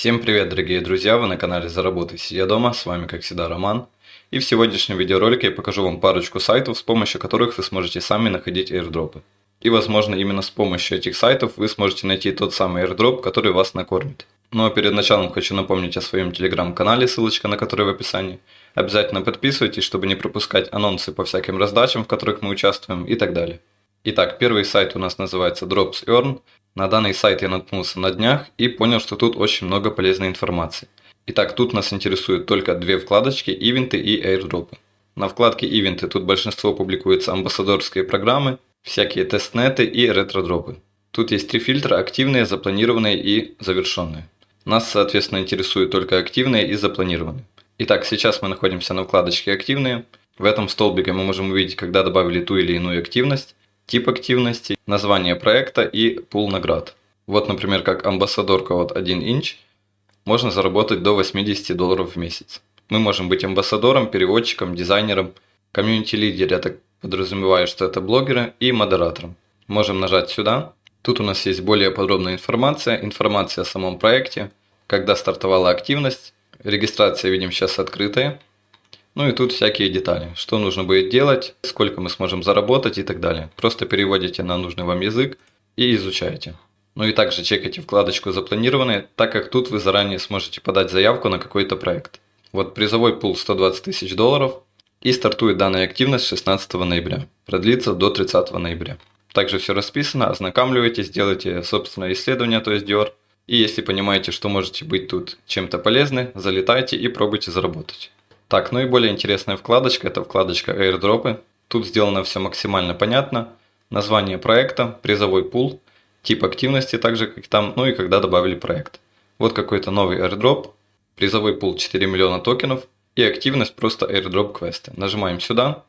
Всем привет, дорогие друзья, вы на канале Заработай сидя дома, с вами как всегда Роман. И в сегодняшнем видеоролике я покажу вам парочку сайтов, с помощью которых вы сможете сами находить airdropы. И возможно именно с помощью этих сайтов вы сможете найти тот самый airdrop, который вас накормит. Ну а перед началом хочу напомнить о своем телеграм-канале, ссылочка на который в описании. Обязательно подписывайтесь, чтобы не пропускать анонсы по всяким раздачам, в которых мы участвуем и так далее. Итак, первый сайт у нас называется Drops.earn. На данный сайт я наткнулся на днях и понял, что тут очень много полезной информации. Итак, тут нас интересуют только две вкладочки: ивенты и airdropы. На вкладке ивенты тут большинство публикуются амбассадорские программы, всякие тестнеты и ретродропы. Тут есть три фильтра: активные, запланированные и завершенные. Нас, соответственно, интересуют только активные и запланированные. Итак, сейчас мы находимся на вкладочке активные. В этом столбике мы можем увидеть, когда добавили ту или иную активность, тип активности, название проекта и пул наград. Вот, например, как амбассадорка от 1 инч можно заработать до $80 в месяц. Мы можем быть амбассадором, переводчиком, дизайнером, комьюнити-лидер, я так подразумеваю, что это блогеры, и модератором. Можем нажать сюда. Тут у нас есть более подробная информация о самом проекте, когда стартовала активность, регистрация, видим, сейчас открытая. Ну и тут всякие детали, что нужно будет делать, сколько мы сможем заработать и так далее. Просто переводите на нужный вам язык и изучаете. Ну и также чекайте вкладочку «Запланированные», так как тут вы заранее сможете подать заявку на какой-то проект. Вот призовой пул $120 тысяч и стартует данная активность 16 ноября, продлится до 30 ноября. Также все расписано, ознакомливайтесь, делайте собственное исследование, то есть Dior. И если понимаете, что можете быть тут чем-то полезны, залетайте и пробуйте заработать. Так, ну и более интересная вкладочка, это вкладочка airdropы. Тут сделано все максимально понятно. Название проекта, призовой пул, тип активности, так же как там, ну и когда добавили проект. Вот какой-то новый airdrop, призовой пул 4 миллиона токенов и активность просто airdrop квесты. Нажимаем сюда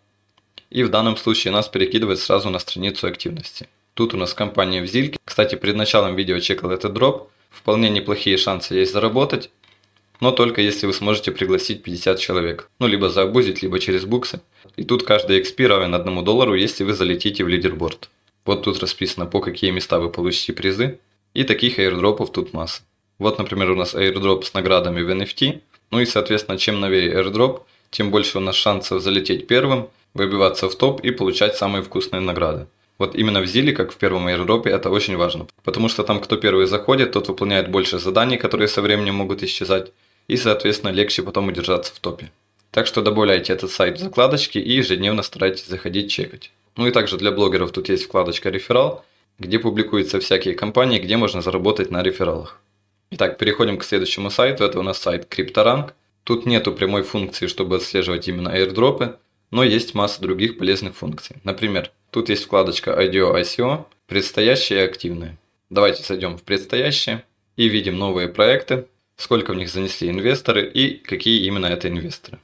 и в данном случае нас перекидывает сразу на страницу активности. Тут у нас компания в Зильке. Кстати, перед началом видео чекал этот дроп. Вполне неплохие шансы есть заработать. Но только если вы сможете пригласить 50 человек. Ну, либо заабузить, либо через буксы. И тут каждый XP равен $1, если вы залетите в лидерборд. Вот тут расписано, по какие места вы получите призы. И таких airdropов тут масса. Вот, например, у нас airdrop с наградами в NFT. Ну и, соответственно, чем новее airdrop, тем больше у нас шансов залететь первым, выбиваться в топ и получать самые вкусные награды. Вот именно в Зиле, как в первом airdropе, это очень важно. Потому что там, кто первый заходит, тот выполняет больше заданий, которые со временем могут исчезать. И, соответственно, легче потом удержаться в топе. Так что добавляйте этот сайт в закладочки и ежедневно старайтесь заходить чекать. Ну и также для блогеров тут есть вкладочка «Реферал», где публикуются всякие компании, где можно заработать на рефералах. Итак, переходим к следующему сайту. Это у нас сайт CryptoRank. Тут нету прямой функции, чтобы отслеживать именно airdropы, но есть масса других полезных функций. Например, тут есть вкладочка IDO ICO, предстоящие и активные. Давайте зайдем в предстоящие и видим новые проекты, сколько в них занесли инвесторы и какие именно это инвесторы.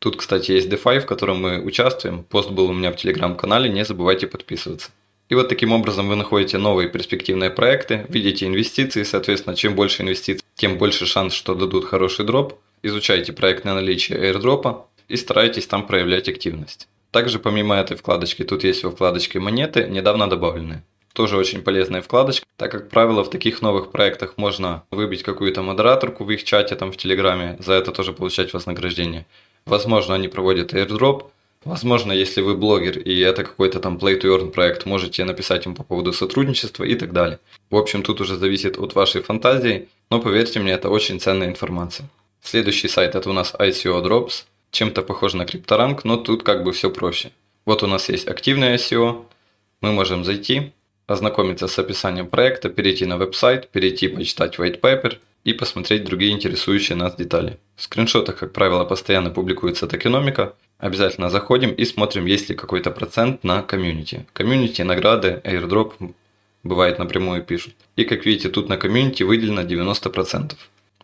Тут, кстати, есть DeFi, в котором мы участвуем. Пост был у меня в телеграм-канале, не забывайте подписываться. И вот таким образом вы находите новые перспективные проекты, видите инвестиции, соответственно, чем больше инвестиций, тем больше шанс, что дадут хороший дроп. Изучайте проект на наличие airdropа и старайтесь там проявлять активность. Также помимо этой вкладочки, тут есть во вкладочке монеты, недавно добавленные. Тоже очень полезная вкладочка, так как правило в таких новых проектах можно выбить какую-то модераторку в их чате, там в Телеграме, за это тоже получать вознаграждение. Возможно, они проводят airdrop, возможно, если вы блогер и это какой-то там play to earn проект, можете написать им по поводу сотрудничества и так далее. В общем, тут уже зависит от вашей фантазии, но поверьте мне, это очень ценная информация. Следующий сайт это у нас ICO Drops, чем-то похож на CryptoRank, но тут как бы все проще. Вот у нас есть активный ICO, мы можем зайти, ознакомиться с описанием проекта, перейти на веб-сайт, перейти почитать white paper и посмотреть другие интересующие нас детали. В скриншотах, как правило, постоянно публикуется токеномика. Обязательно заходим и смотрим, есть ли какой-то процент на комьюнити. Комьюнити, награды, airdrop, бывает напрямую пишут. И как видите, тут на комьюнити выделено 90%.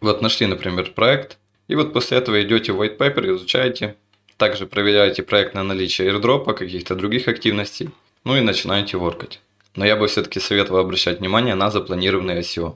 Вот нашли, например, проект. И вот после этого идете в white paper, изучаете. Также проверяете проект на наличие airdropа, каких-то других активностей. Ну и начинаете воркать. Но я бы все-таки советовал обращать внимание на запланированный ICO,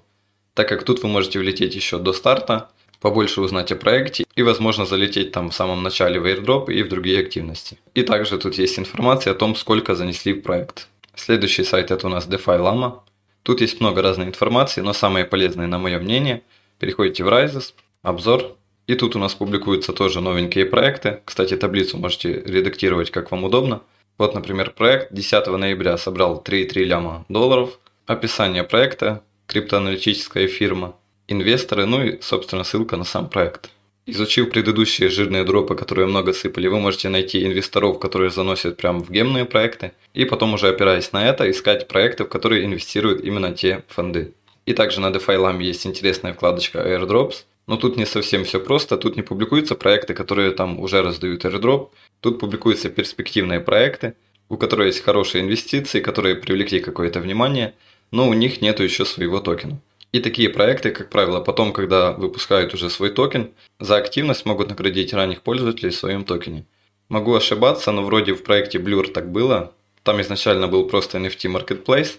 так как тут вы можете влететь еще до старта, побольше узнать о проекте и возможно залететь там в самом начале в airdrop и в другие активности. И также тут есть информация о том, сколько занесли в проект. Следующий сайт это у нас DeFi Llama. Тут есть много разной информации, но самое полезное, на мое мнение, Переходите в Rises, обзор. И тут у нас публикуются тоже новенькие проекты. Кстати, таблицу можете редактировать как вам удобно. Вот, например, проект 10 ноября собрал 3,3 ляма долларов. Описание проекта, криптоаналитическая фирма, инвесторы, ну и, собственно, ссылка на сам проект. Изучив предыдущие жирные дропы, которые много сыпали, вы можете найти инвесторов, которые заносят прямо в гемные проекты, и потом уже опираясь на это, искать проекты, в которые инвестируют именно те фонды. И также над файлами есть интересная вкладочка Airdrops, но тут не совсем все просто, тут не публикуются проекты, которые там уже раздают airdrop, тут публикуются перспективные проекты, у которых есть хорошие инвестиции, которые привлекли какое-то внимание, но у них нет еще своего токена. И такие проекты, как правило, потом, когда выпускают уже свой токен, за активность могут наградить ранних пользователей в своем токене. Могу ошибаться, но вроде в проекте Blur так было. Там изначально был просто NFT Marketplace.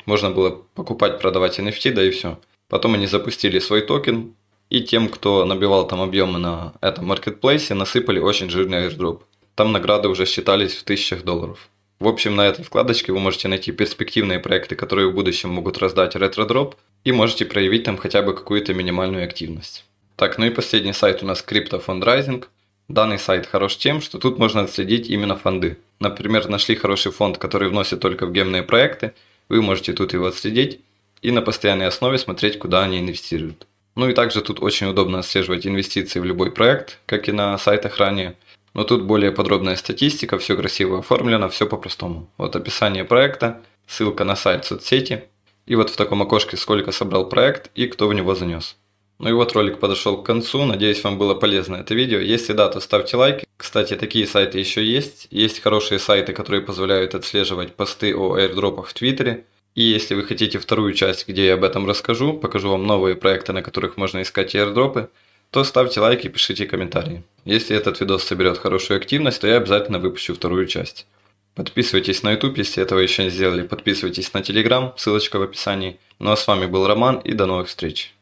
Можно было покупать, продавать NFT, да и все. Потом они запустили свой токен, и тем, кто набивал там объемы на этом Marketplace, насыпали очень жирный airdrop. Там награды уже считались в тысячах долларов. В общем, на этой вкладочке вы можете найти перспективные проекты, которые в будущем могут раздать ретро-дроп, и можете проявить там хотя бы какую-то минимальную активность. Так, ну и последний сайт у нас Crypto Fundraising. Данный сайт хорош тем, что тут можно отследить именно фонды. Например, нашли хороший фонд, который вносит только в гемные проекты, вы можете тут его отследить и на постоянной основе смотреть, куда они инвестируют. Ну и также тут очень удобно отслеживать инвестиции в любой проект, как и на сайтах ранее. Но тут более подробная статистика, все красиво оформлено, все по-простому. Вот описание проекта, ссылка на сайт соцсети. И вот в таком окошке сколько собрал проект и кто в него занес. Ну и вот ролик подошел к концу, надеюсь вам было полезно это видео. Если да, то ставьте лайки. Кстати, такие сайты еще есть. Есть хорошие сайты, которые позволяют отслеживать посты о airdropах в Твиттере. И если вы хотите вторую часть, где я об этом расскажу, покажу вам новые проекты, на которых можно искать airdropы, то ставьте лайки и пишите комментарии. Если этот видос соберет хорошую активность, то я обязательно выпущу вторую часть. Подписывайтесь на YouTube, если этого еще не сделали. Подписывайтесь на Telegram, ссылочка в описании. Ну а с вами был Роман и до новых встреч.